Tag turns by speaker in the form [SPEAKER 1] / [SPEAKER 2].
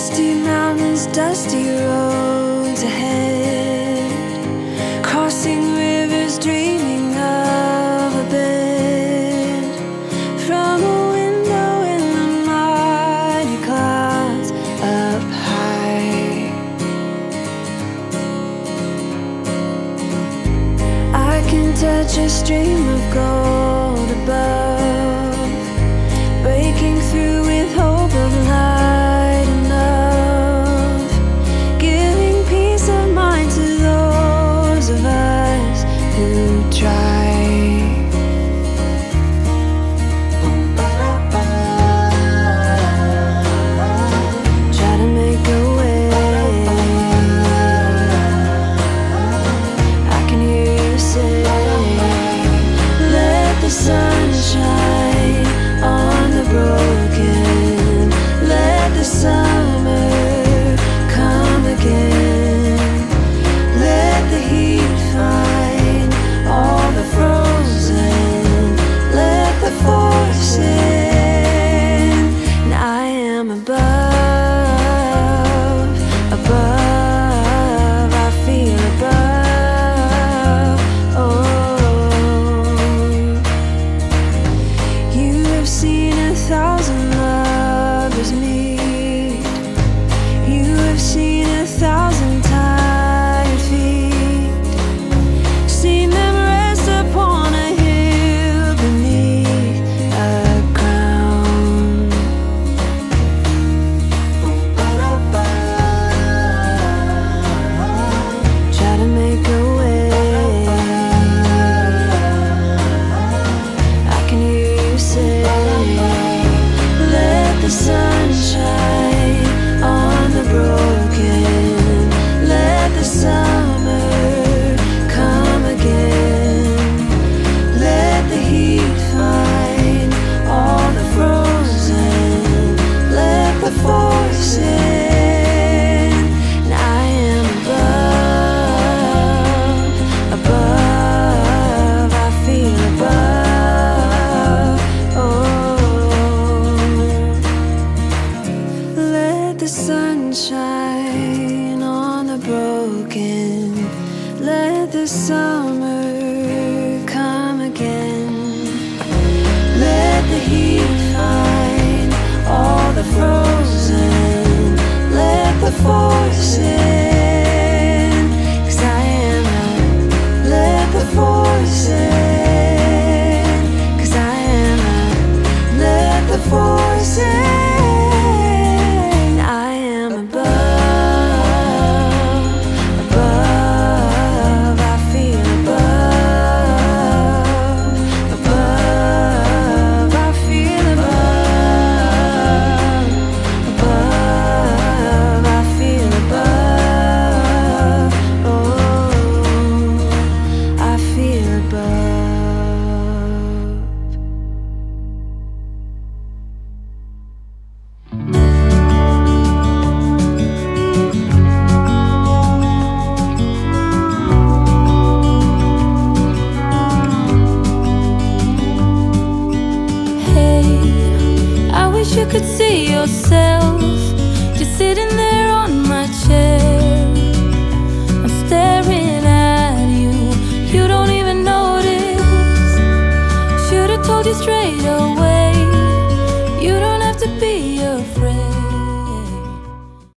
[SPEAKER 1] Misty mountains, dusty roads ahead, crossing rivers, dreaming of a bed. From a window in the mighty clouds up high, I can touch a stream of gold above, breaking through with hope of light and love, giving peace of mind to those of us who try. Try to make a way. I can hear you say, let the sun shine on the broken. Let the summer come again. Let the heat find all the frozen. Let the force in. And I am above, above. I feel above. Oh, you have seen 1,000 lovers meet. You have seen 1,000 tired feet. Seen them rest upon a hill beneath a crown. Try to make a way. I can hear you say, let the sun shine on the broken. Let the summer come again. Let the heat find all the frozen. Let the force in. And I am above, above. I feel above. Oh, let the sun shine on the broken. Let the summer come again. Let the heat find all the frozen. Let the force in. 'Cause I am a, let the force in. 'Cause I am a, let the force in. I am above, above. I feel above, above. I feel above, above. I feel above. Oh, I feel above. Hey, I wish you could see yourself just sitting there on my chair. I'm staring at you, you don't even notice. Should've told you straight away.